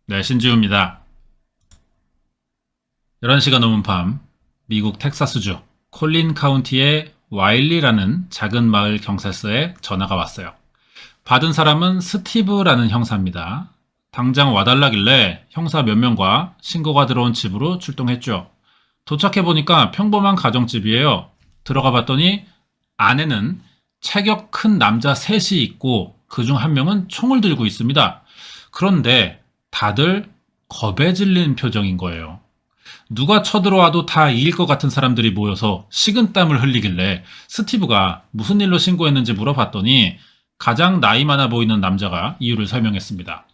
네, 신지우입니다. 11시가 넘은 밤, 미국 텍사스주 콜린 카운티의 와일리라는 작은 마을 경찰서에 전화가 왔어요. 받은 사람은 스티브라는 형사입니다. 당장 와달라길래 형사 몇 명과 신고가 들어온 집으로 출동했죠. 도착해보니까 평범한 가정집이에요. 들어가 봤더니 안에는 체격 큰 남자 셋이 있고 그중 한 명은 총을 들고 있습니다. 그런데 다들 겁에 질린 표정인 거예요. 누가 쳐들어와도 다 이길 것 같은 사람들이 모여서 식은땀을 흘리길래 스티브가 무슨 일로 신고했는지 물어봤더니 가장 나이 많아 보이는 남자가 이유를 설명했습니다.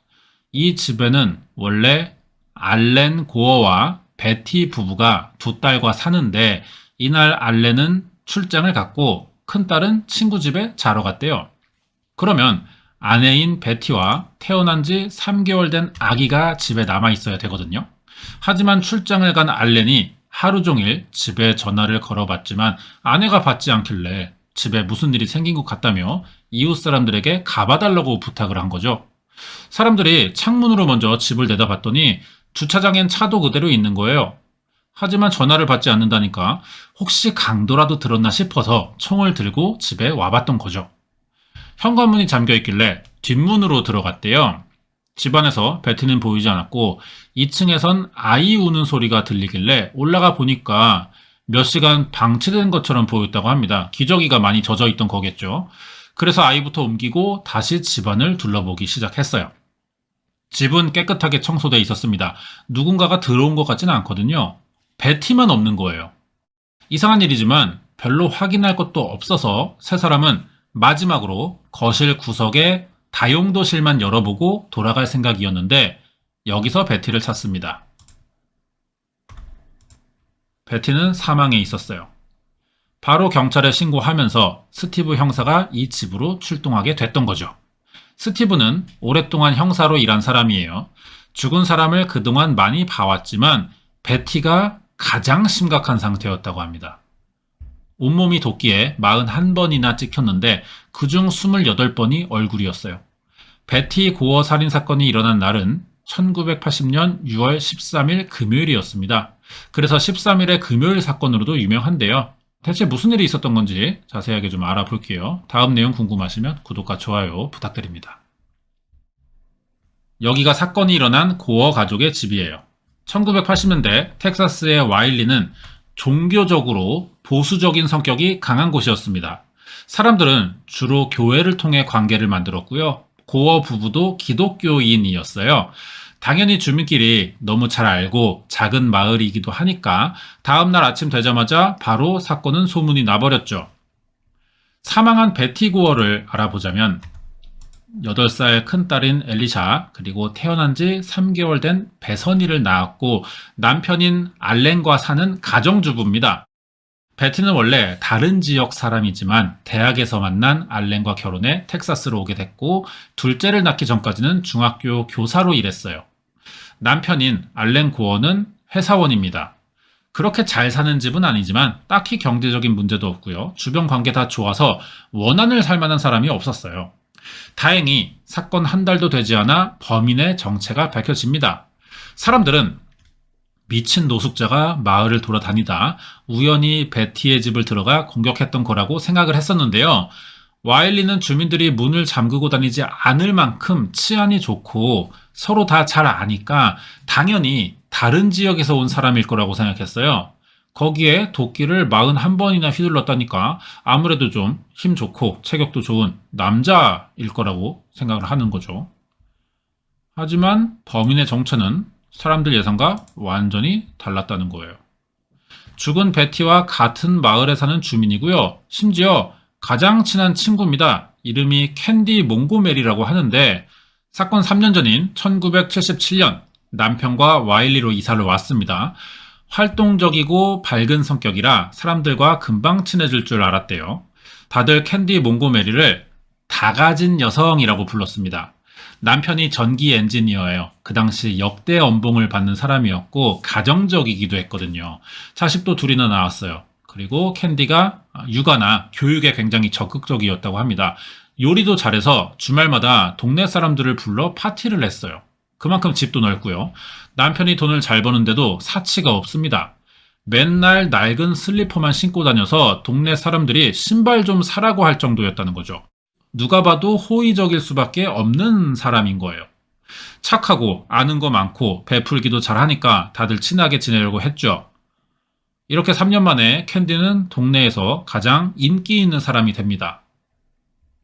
이 집에는 원래 알렌 고어와 베티 부부가 두 딸과 사는데 이날 알렌은 출장을 갔고 큰딸은 친구 집에 자러 갔대요. 그러면 아내인 베티와 태어난 지 3개월 된 아기가 집에 남아 있어야 되거든요. 하지만 출장을 간 알렌이 하루 종일 집에 전화를 걸어봤지만 아내가 받지 않길래 집에 무슨 일이 생긴 것 같다며 이웃 사람들에게 가봐달라고 부탁을 한 거죠. 사람들이 창문으로 먼저 집을 내다봤더니 주차장엔 차도 그대로 있는 거예요. 하지만 전화를 받지 않는다니까 혹시 강도라도 들었나 싶어서 총을 들고 집에 와봤던 거죠. 현관문이 잠겨 있길래 뒷문으로 들어갔대요. 집안에서 베티는 보이지 않았고 2층에선 아이 우는 소리가 들리길래 올라가 보니까 몇 시간 방치된 것처럼 보였다고 합니다. 기저귀가 많이 젖어 있던 거겠죠. 그래서 아이부터 옮기고 다시 집안을 둘러보기 시작했어요. 집은 깨끗하게 청소돼 있었습니다. 누군가가 들어온 것 같지는 않거든요. 베티만 없는 거예요. 이상한 일이지만 별로 확인할 것도 없어서 세 사람은 마지막으로 거실 구석에 다용도실만 열어보고 돌아갈 생각이었는데 여기서 베티를 찾습니다. 베티는 사망해 있었어요. 바로 경찰에 신고하면서 스티브 형사가 이 집으로 출동하게 됐던 거죠. 스티브는 오랫동안 형사로 일한 사람이에요. 죽은 사람을 그동안 많이 봐왔지만 베티가 가장 심각한 상태였다고 합니다. 온몸이 도끼에 41번이나 찍혔는데 그중 28번이 얼굴이었어요. 베티 고어 살인 사건이 일어난 날은 1980년 6월 13일 금요일이었습니다. 그래서 13일의 금요일 사건으로도 유명한데요. 대체 무슨 일이 있었던 건지 자세하게 좀 알아볼게요. 다음 내용 궁금하시면 구독과 좋아요 부탁드립니다. 여기가 사건이 일어난 고어 가족의 집이에요. 1980년대 텍사스의 와일리는 종교적으로 보수적인 성격이 강한 곳이었습니다. 사람들은 주로 교회를 통해 관계를 만들었고요. 고어 부부도 기독교인이었어요. 당연히 주민끼리 너무 잘 알고 작은 마을이기도 하니까 다음날 아침 되자마자 바로 사건은 소문이 나버렸죠. 사망한 베티 고어를 알아보자면 8살 큰딸인 엘리샤 그리고 태어난 지 3개월 된 배선이를 낳았고 남편인 알렌과 사는 가정주부입니다. 베티는 원래 다른 지역 사람이지만 대학에서 만난 알렌과 결혼해 텍사스로 오게 됐고 둘째를 낳기 전까지는 중학교 교사로 일했어요. 남편인 알렌 고어는 회사원입니다. 그렇게 잘 사는 집은 아니지만 딱히 경제적인 문제도 없고요. 주변 관계 다 좋아서 원한을 살 만한 사람이 없었어요. 다행히 사건 한 달도 되지 않아 범인의 정체가 밝혀집니다. 사람들은 미친 노숙자가 마을을 돌아다니다 우연히 베티의 집을 들어가 공격했던 거라고 생각을 했었는데요. 와일리는 주민들이 문을 잠그고 다니지 않을 만큼 치안이 좋고 서로 다 잘 아니까 당연히 다른 지역에서 온 사람일 거라고 생각했어요. 거기에 도끼를 41번이나 휘둘렀다니까 아무래도 좀 힘 좋고 체격도 좋은 남자일 거라고 생각을 하는 거죠. 하지만 범인의 정체는 사람들 예상과 완전히 달랐다는 거예요. 죽은 베티와 같은 마을에 사는 주민이고요. 심지어 가장 친한 친구입니다. 이름이 캔디 몽고메리라고 하는데 사건 3년 전인 1977년 남편과 와일리로 이사를 왔습니다. 활동적이고 밝은 성격이라 사람들과 금방 친해질 줄 알았대요. 다들 캔디 몽고메리를 다 가진 여성이라고 불렀습니다. 남편이 전기 엔지니어예요. 그 당시 역대 연봉을 받는 사람이었고 가정적이기도 했거든요. 자식도 둘이나 낳았어요. 그리고 캔디가 육아나 교육에 굉장히 적극적이었다고 합니다. 요리도 잘해서 주말마다 동네 사람들을 불러 파티를 했어요. 그만큼 집도 넓고요. 남편이 돈을 잘 버는데도 사치가 없습니다. 맨날 낡은 슬리퍼만 신고 다녀서 동네 사람들이 신발 좀 사라고 할 정도였다는 거죠. 누가 봐도 호의적일 수밖에 없는 사람인 거예요. 착하고 아는 거 많고 베풀기도 잘하니까 다들 친하게 지내려고 했죠. 이렇게 3년 만에 캔디는 동네에서 가장 인기 있는 사람이 됩니다.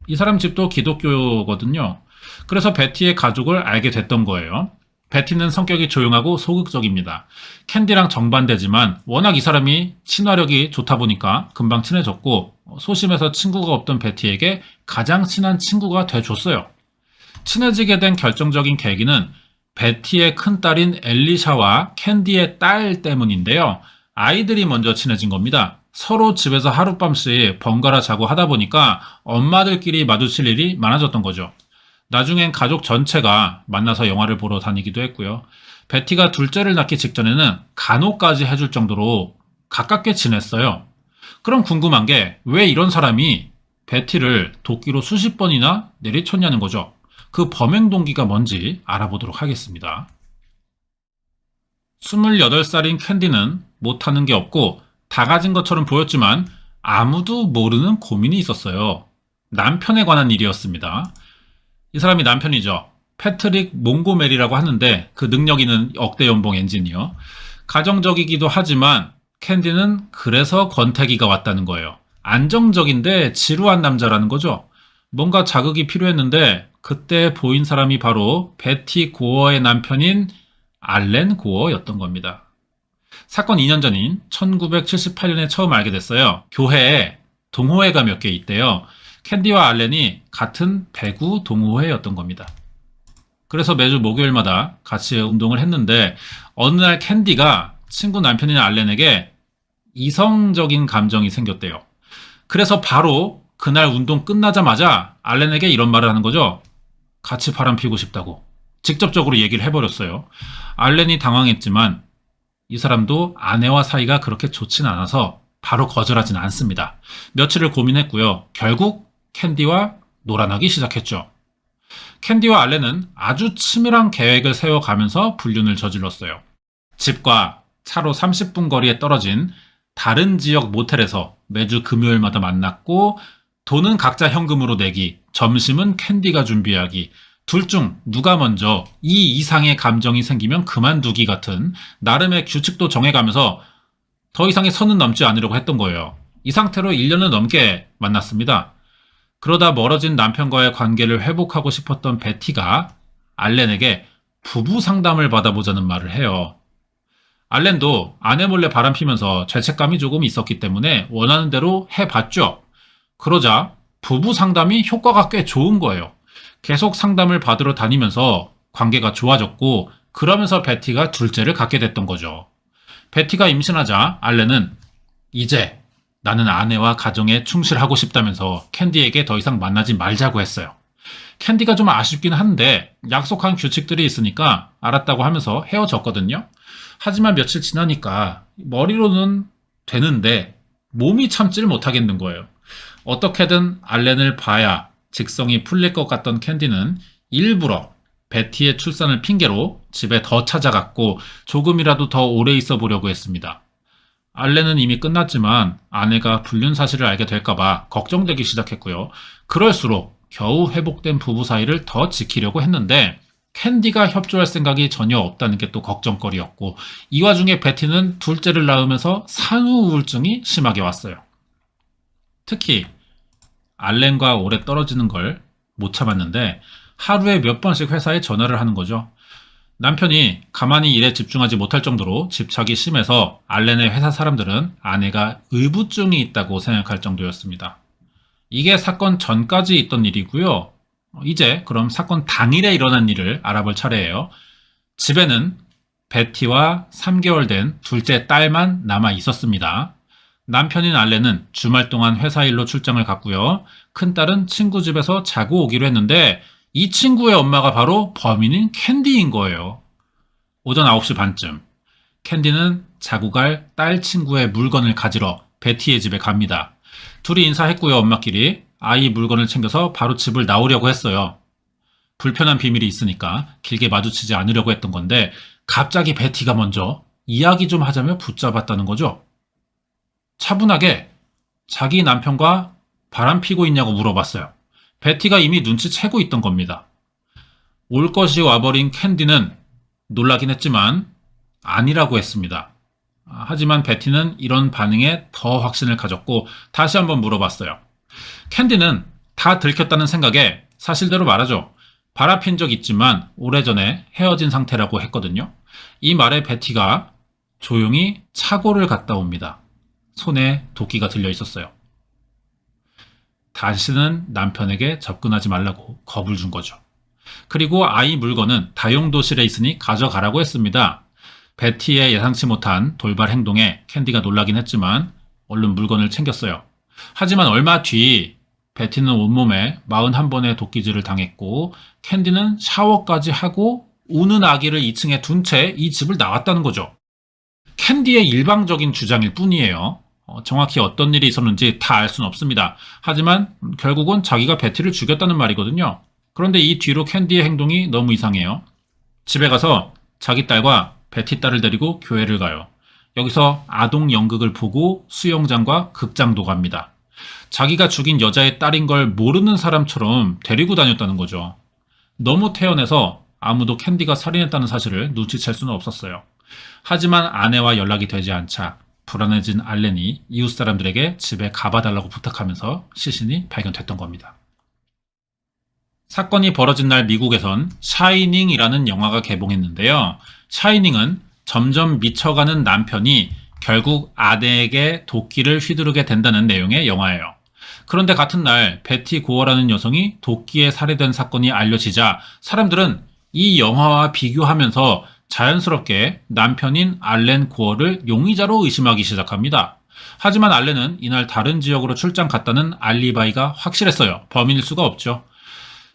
이 사람 집도 기독교거든요. 그래서 베티의 가족을 알게 됐던 거예요. 베티는 성격이 조용하고 소극적입니다. 캔디랑 정반대지만 워낙 이 사람이 친화력이 좋다 보니까 금방 친해졌고 소심해서 친구가 없던 베티에게 가장 친한 친구가 돼줬어요. 친해지게 된 결정적인 계기는 베티의 큰딸인 엘리샤와 캔디의 딸 때문인데요. 아이들이 먼저 친해진 겁니다. 서로 집에서 하룻밤씩 번갈아 자고 하다 보니까 엄마들끼리 마주칠 일이 많아졌던 거죠. 나중엔 가족 전체가 만나서 영화를 보러 다니기도 했고요. 베티가 둘째를 낳기 직전에는 간호까지 해줄 정도로 가깝게 지냈어요. 그럼 궁금한 게 왜 이런 사람이 베티를 도끼로 수십 번이나 내리쳤냐는 거죠. 그 범행 동기가 뭔지 알아보도록 하겠습니다. 28살인 캔디는 못하는 게 없고 다 가진 것처럼 보였지만 아무도 모르는 고민이 있었어요. 남편에 관한 일이었습니다. 이 사람이 남편이죠. 패트릭 몽고메리라고 하는데 그 능력 있는 억대 연봉 엔지니어. 가정적이기도 하지만 캔디는 그래서 권태기가 왔다는 거예요. 안정적인데 지루한 남자라는 거죠. 뭔가 자극이 필요했는데 그때 보인 사람이 바로 베티 고어의 남편인 알렌 고어였던 겁니다. 사건 2년 전인 1978년에 처음 알게 됐어요. 교회에 동호회가 몇 개 있대요. 캔디와 알렌이 같은 배구 동호회였던 겁니다. 그래서 매주 목요일마다 같이 운동을 했는데 어느 날 캔디가 친구 남편인 알렌에게 이성적인 감정이 생겼대요. 그래서 바로 그날 운동 끝나자마자 알렌에게 이런 말을 하는 거죠. 같이 바람 피고 싶다고. 직접적으로 얘기를 해버렸어요. 알렌이 당황했지만 이 사람도 아내와 사이가 그렇게 좋진 않아서 바로 거절하진 않습니다. 며칠을 고민했고요. 결국 캔디와 놀아나기 시작했죠. 캔디와 알렌은 아주 치밀한 계획을 세워가면서 불륜을 저질렀어요. 집과 차로 30분 거리에 떨어진 다른 지역 모텔에서 매주 금요일마다 만났고 돈은 각자 현금으로 내기, 점심은 캔디가 준비하기, 둘 중 누가 먼저 이 이상의 감정이 생기면 그만두기 같은 나름의 규칙도 정해가면서 더 이상의 선은 넘지 않으려고 했던 거예요. 이 상태로 1년을 넘게 만났습니다. 그러다 멀어진 남편과의 관계를 회복하고 싶었던 베티가 알렌에게 부부 상담을 받아보자는 말을 해요. 알렌도 아내 몰래 바람 피면서 죄책감이 조금 있었기 때문에 원하는 대로 해봤죠. 그러자 부부 상담이 효과가 꽤 좋은 거예요. 계속 상담을 받으러 다니면서 관계가 좋아졌고 그러면서 베티가 둘째를 갖게 됐던 거죠. 베티가 임신하자 알렌은 이제 나는 아내와 가정에 충실하고 싶다면서 캔디에게 더 이상 만나지 말자고 했어요. 캔디가 좀 아쉽긴 한데 약속한 규칙들이 있으니까 알았다고 하면서 헤어졌거든요. 하지만 며칠 지나니까 머리로는 되는데 몸이 참지를 못하겠는 거예요. 어떻게든 알렌을 봐야 직성이 풀릴 것 같던 캔디는 일부러 베티의 출산을 핑계로 집에 더 찾아갔고 조금이라도 더 오래 있어 보려고 했습니다. 알렌은 이미 끝났지만 아내가 불륜 사실을 알게 될까봐 걱정되기 시작했고요. 그럴수록 겨우 회복된 부부 사이를 더 지키려고 했는데 캔디가 협조할 생각이 전혀 없다는 게 또 걱정거리였고 이 와중에 베티는 둘째를 낳으면서 산후 우울증이 심하게 왔어요. 특히 알렌과 오래 떨어지는 걸 못 참았는데 하루에 몇 번씩 회사에 전화를 하는 거죠. 남편이 가만히 일에 집중하지 못할 정도로 집착이 심해서 알렌의 회사 사람들은 아내가 의부증이 있다고 생각할 정도였습니다. 이게 사건 전까지 있던 일이고요. 이제 그럼 사건 당일에 일어난 일을 알아볼 차례예요. 집에는 베티와 3개월 된 둘째 딸만 남아 있었습니다. 남편인 알렌은 주말 동안 회사 일로 출장을 갔고요. 큰딸은 친구 집에서 자고 오기로 했는데 이 친구의 엄마가 바로 범인인 캔디인 거예요. 오전 9시 반쯤 캔디는 자고 갈 딸 친구의 물건을 가지러 베티의 집에 갑니다. 둘이 인사했고요. 엄마끼리 아이 물건을 챙겨서 바로 집을 나오려고 했어요. 불편한 비밀이 있으니까 길게 마주치지 않으려고 했던 건데 갑자기 베티가 먼저 이야기 좀 하자며 붙잡았다는 거죠. 차분하게 자기 남편과 바람 피고 있냐고 물어봤어요. 베티가 이미 눈치채고 있던 겁니다. 올 것이 와버린 캔디는 놀라긴 했지만 아니라고 했습니다. 하지만 베티는 이런 반응에 더 확신을 가졌고 다시 한번 물어봤어요. 캔디는 다 들켰다는 생각에 사실대로 말하죠. 바람핀 적 있지만 오래전에 헤어진 상태라고 했거든요. 이 말에 베티가 조용히 차고를 갔다 옵니다. 손에 도끼가 들려 있었어요. 다시는 남편에게 접근하지 말라고 겁을 준 거죠. 그리고 아이 물건은 다용도실에 있으니 가져가라고 했습니다. 베티의 예상치 못한 돌발 행동에 캔디가 놀라긴 했지만 얼른 물건을 챙겼어요. 하지만 얼마 뒤 베티는 온몸에 41번의 도끼질을 당했고 캔디는 샤워까지 하고 우는 아기를 2층에 둔 채 이 집을 나왔다는 거죠. 캔디의 일방적인 주장일 뿐이에요. 정확히 어떤 일이 있었는지 다 알 수는 없습니다. 하지만 결국은 자기가 베티를 죽였다는 말이거든요. 그런데 이 뒤로 캔디의 행동이 너무 이상해요. 집에 가서 자기 딸과 베티 딸을 데리고 교회를 가요. 여기서 아동 연극을 보고 수영장과 극장도 갑니다. 자기가 죽인 여자의 딸인 걸 모르는 사람처럼 데리고 다녔다는 거죠. 너무 태연해서 아무도 캔디가 살인했다는 사실을 눈치챌 수는 없었어요. 하지만 아내와 연락이 되지 않자 불안해진 알렌이 이웃 사람들에게 집에 가봐달라고 부탁하면서 시신이 발견됐던 겁니다. 사건이 벌어진 날 미국에선 샤이닝이라는 영화가 개봉했는데요. 샤이닝은 점점 미쳐가는 남편이 결국 아내에게 도끼를 휘두르게 된다는 내용의 영화예요. 그런데 같은 날 베티 고어라는 여성이 도끼에 살해된 사건이 알려지자 사람들은 이 영화와 비교하면서 자연스럽게 남편인 알렌 고어를 용의자로 의심하기 시작합니다. 하지만 알렌은 이날 다른 지역으로 출장 갔다는 알리바이가 확실했어요. 범인일 수가 없죠.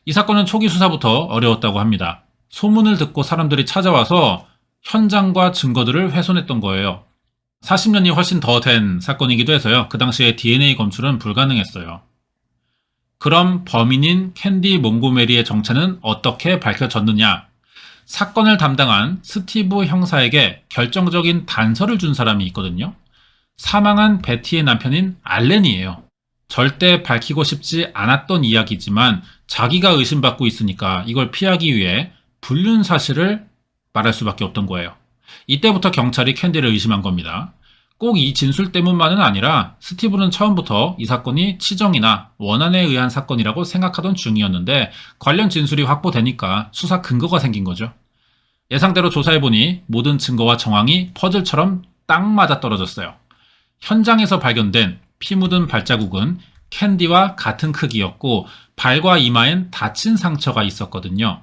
이 사건은 초기 수사부터 어려웠다고 합니다. 소문을 듣고 사람들이 찾아와서 현장과 증거들을 훼손했던 거예요. 40년이 훨씬 더 된 사건이기도 해서요. 그 당시에 DNA 검출은 불가능했어요. 그럼 범인인 캔디 몽고메리의 정체는 어떻게 밝혀졌느냐? 사건을 담당한 스티브 형사에게 결정적인 단서를 준 사람이 있거든요. 사망한 베티의 남편인 알렌이에요. 절대 밝히고 싶지 않았던 이야기지만 자기가 의심받고 있으니까 이걸 피하기 위해 불륜 사실을 말할 수밖에 없던 거예요. 이때부터 경찰이 캔디를 의심한 겁니다. 꼭 이 진술 때문만은 아니라 스티브는 처음부터 이 사건이 치정이나 원한에 의한 사건이라고 생각하던 중이었는데 관련 진술이 확보되니까 수사 근거가 생긴 거죠. 예상대로 조사해보니 모든 증거와 정황이 퍼즐처럼 딱 맞아떨어졌어요. 현장에서 발견된 피 묻은 발자국은 캔디와 같은 크기였고 발과 이마엔 다친 상처가 있었거든요.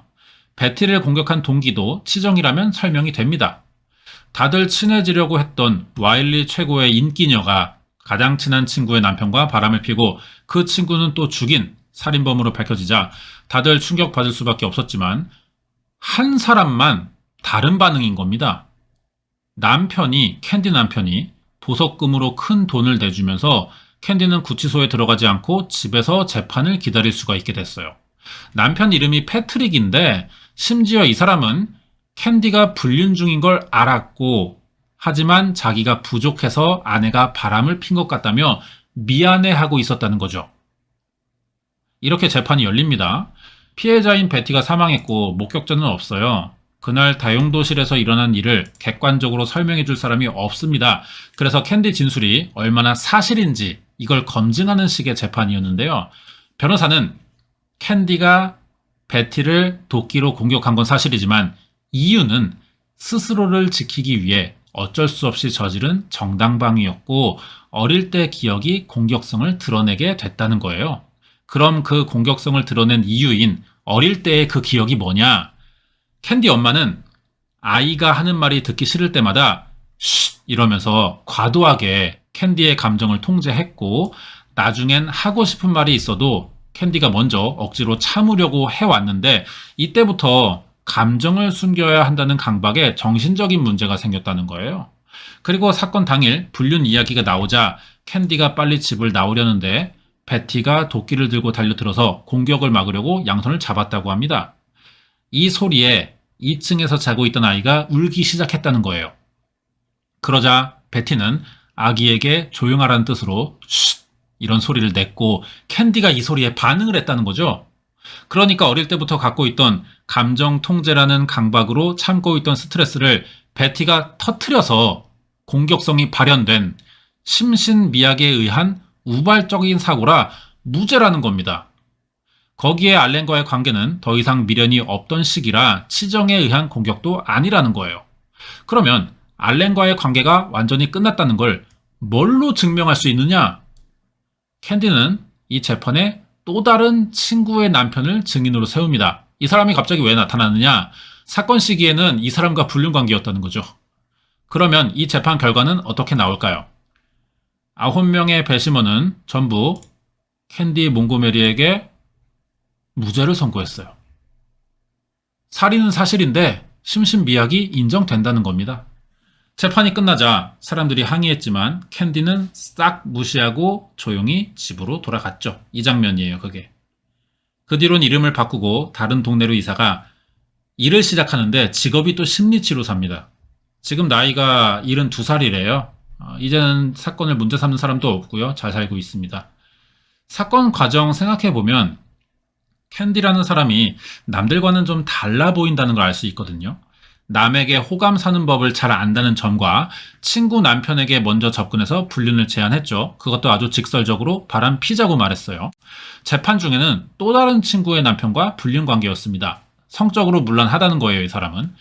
베티를 공격한 동기도 치정이라면 설명이 됩니다. 다들 친해지려고 했던 와일리 최고의 인기녀가 가장 친한 친구의 남편과 바람을 피고 그 친구는 또 죽인 살인범으로 밝혀지자 다들 충격받을 수밖에 없었지만 한 사람만 다른 반응인 겁니다. 캔디 남편이 보석금으로 큰 돈을 내주면서 캔디는 구치소에 들어가지 않고 집에서 재판을 기다릴 수가 있게 됐어요. 남편 이름이 패트릭인데 심지어 이 사람은 캔디가 불륜 중인 걸 알았고 하지만 자기가 부족해서 아내가 바람을 핀 것 같다며 미안해하고 있었다는 거죠. 이렇게 재판이 열립니다. 피해자인 베티가 사망했고 목격자는 없어요. 그날 다용도실에서 일어난 일을 객관적으로 설명해 줄 사람이 없습니다. 그래서 캔디 진술이 얼마나 사실인지 이걸 검증하는 식의 재판이었는데요. 변호사는 캔디가 베티를 도끼로 공격한 건 사실이지만 이유는 스스로를 지키기 위해 어쩔 수 없이 저지른 정당방위였고 어릴 때 기억이 공격성을 드러내게 됐다는 거예요. 그럼 그 공격성을 드러낸 이유인 어릴 때의 그 기억이 뭐냐? 캔디 엄마는 아이가 하는 말이 듣기 싫을 때마다 쉿 이러면서 과도하게 캔디의 감정을 통제했고 나중엔 하고 싶은 말이 있어도 캔디가 먼저 억지로 참으려고 해왔는데 이때부터 감정을 숨겨야 한다는 강박에 정신적인 문제가 생겼다는 거예요. 그리고 사건 당일 불륜 이야기가 나오자 캔디가 빨리 집을 나오려는데 베티가 도끼를 들고 달려들어서 공격을 막으려고 양손을 잡았다고 합니다. 이 소리에 2층에서 자고 있던 아이가 울기 시작했다는 거예요. 그러자 베티는 아기에게 조용하라는 뜻으로 쉿 이런 소리를 냈고 캔디가 이 소리에 반응을 했다는 거죠. 그러니까 어릴 때부터 갖고 있던 감정 통제라는 강박으로 참고 있던 스트레스를 베티가 터트려서 공격성이 발현된 심신미약에 의한 우발적인 사고라 무죄라는 겁니다. 거기에 알렌과의 관계는 더 이상 미련이 없던 시기라 치정에 의한 공격도 아니라는 거예요. 그러면 알렌과의 관계가 완전히 끝났다는 걸 뭘로 증명할 수 있느냐? 캔디는 이 재판에 또 다른 친구의 남편을 증인으로 세웁니다. 이 사람이 갑자기 왜 나타나느냐? 사건 시기에는 이 사람과 불륜관계였다는 거죠. 그러면 이 재판 결과는 어떻게 나올까요? 9명의 배심원은 전부 캔디 몽고메리에게 무죄를 선고했어요. 살인은 사실인데 심신미약이 인정된다는 겁니다. 재판이 끝나자 사람들이 항의했지만 캔디는 싹 무시하고 조용히 집으로 돌아갔죠. 이 장면이에요, 그게. 그 뒤론 이름을 바꾸고 다른 동네로 이사가 일을 시작하는데 직업이 또 심리치료사입니다. 지금 나이가 72살이래요. 이제는 사건을 문제 삼는 사람도 없고요. 잘 살고 있습니다. 사건 과정 생각해보면 캔디라는 사람이 남들과는 좀 달라 보인다는 걸 알 수 있거든요. 남에게 호감 사는 법을 잘 안다는 점과 친구 남편에게 먼저 접근해서 불륜을 제안했죠. 그것도 아주 직설적으로 바람 피자고 말했어요. 재판 중에는 또 다른 친구의 남편과 불륜 관계였습니다. 성적으로 문란하다는 거예요, 이 사람은.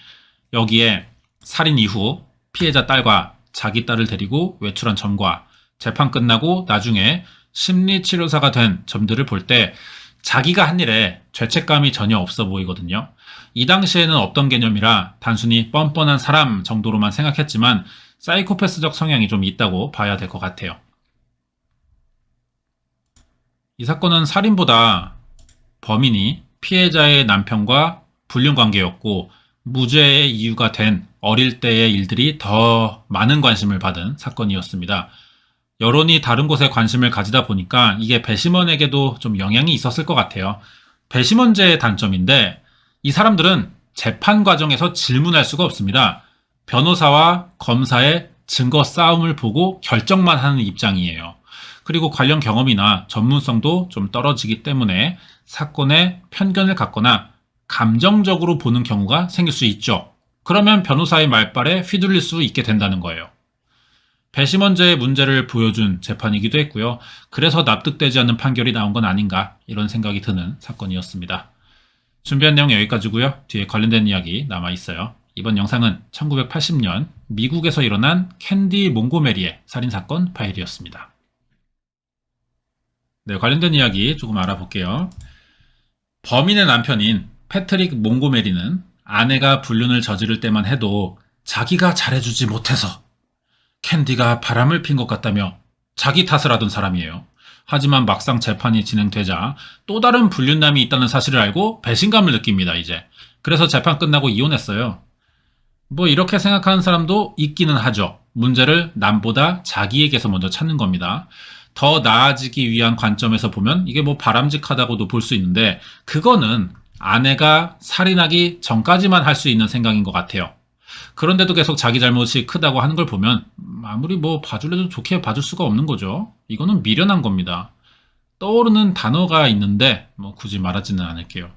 여기에 살인 이후 피해자 딸과 자기 딸을 데리고 외출한 점과 재판 끝나고 나중에 심리치료사가 된 점들을 볼 때 자기가 한 일에 죄책감이 전혀 없어 보이거든요. 이 당시에는 없던 개념이라 단순히 뻔뻔한 사람 정도로만 생각했지만 사이코패스적 성향이 좀 있다고 봐야 될 것 같아요. 이 사건은 살인보다 범인이 피해자의 남편과 불륜 관계였고 무죄의 이유가 된 어릴 때의 일들이 더 많은 관심을 받은 사건이었습니다. 여론이 다른 곳에 관심을 가지다 보니까 이게 배심원에게도 좀 영향이 있었을 것 같아요. 배심원제의 단점인데 이 사람들은 재판 과정에서 질문할 수가 없습니다. 변호사와 검사의 증거 싸움을 보고 결정만 하는 입장이에요. 그리고 관련 경험이나 전문성도 좀 떨어지기 때문에 사건에 편견을 갖거나 감정적으로 보는 경우가 생길 수 있죠. 그러면 변호사의 말발에 휘둘릴 수 있게 된다는 거예요. 배심원제의 문제를 보여준 재판이기도 했고요. 그래서 납득되지 않는 판결이 나온 건 아닌가 이런 생각이 드는 사건이었습니다. 준비한 내용 여기까지고요. 뒤에 관련된 이야기 남아있어요. 이번 영상은 1980년 미국에서 일어난 캔디 몽고메리의 살인사건 파일이었습니다. 네, 관련된 이야기 조금 알아볼게요. 범인의 남편인 패트릭 몽고메리는 아내가 불륜을 저지를 때만 해도 자기가 잘해주지 못해서 캔디가 바람을 핀 것 같다며 자기 탓을 하던 사람이에요. 하지만 막상 재판이 진행되자 또 다른 불륜남이 있다는 사실을 알고 배신감을 느낍니다, 이제. 그래서 재판 끝나고 이혼했어요. 뭐 이렇게 생각하는 사람도 있기는 하죠. 문제를 남보다 자기에게서 먼저 찾는 겁니다. 더 나아지기 위한 관점에서 보면 이게 뭐 바람직하다고도 볼 수 있는데 그거는 아내가 살인하기 전까지만 할 수 있는 생각인 것 같아요. 그런데도 계속 자기 잘못이 크다고 하는 걸 보면 아무리 뭐 봐줄래도 좋게 봐줄 수가 없는 거죠. 이거는 미련한 겁니다. 떠오르는 단어가 있는데 뭐 굳이 말하지는 않을게요.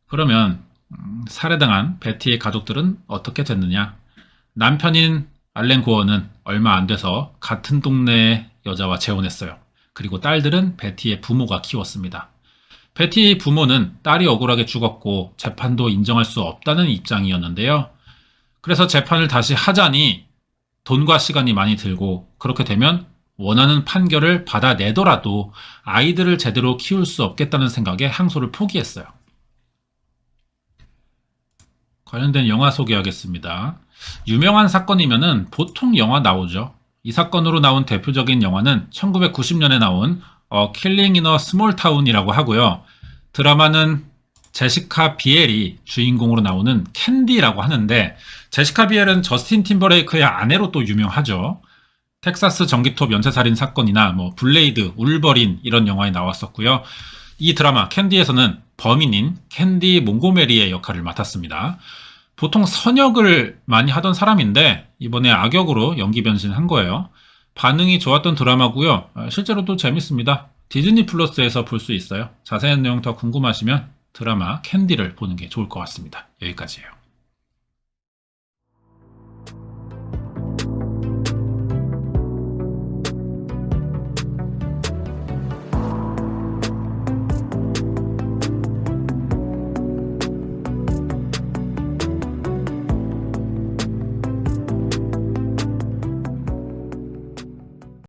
그러면 살해당한 베티의 가족들은 어떻게 됐느냐? 남편인 알렌 고어는 얼마 안 돼서 같은 동네의 여자와 재혼했어요. 그리고 딸들은 베티의 부모가 키웠습니다. 베티의 부모는 딸이 억울하게 죽었고 재판도 인정할 수 없다는 입장이었는데요. 그래서 재판을 다시 하자니 돈과 시간이 많이 들고 그렇게 되면 원하는 판결을 받아내더라도 아이들을 제대로 키울 수 없겠다는 생각에 항소를 포기했어요. 관련된 영화 소개하겠습니다. 유명한 사건이면은 보통 영화 나오죠. 이 사건으로 나온 대표적인 영화는 1990년에 나온 킬링 인 어 스몰 타운이라고 하고요. 드라마는 제시카 비엘이 주인공으로 나오는 캔디라고 하는데 제시카 비엘은 저스틴 팀버레이크의 아내로 또 유명하죠. 텍사스 전기톱 연쇄살인 사건이나 뭐 블레이드, 울버린 이런 영화에 나왔었고요. 이 드라마 캔디에서는 범인인 캔디 몽고메리의 역할을 맡았습니다. 보통 선역을 많이 하던 사람인데 이번에 악역으로 연기 변신한 거예요. 반응이 좋았던 드라마고요. 실제로도 재밌습니다. 디즈니 플러스에서 볼 수 있어요. 자세한 내용 더 궁금하시면 드라마 캔디를 보는 게 좋을 것 같습니다. 여기까지예요.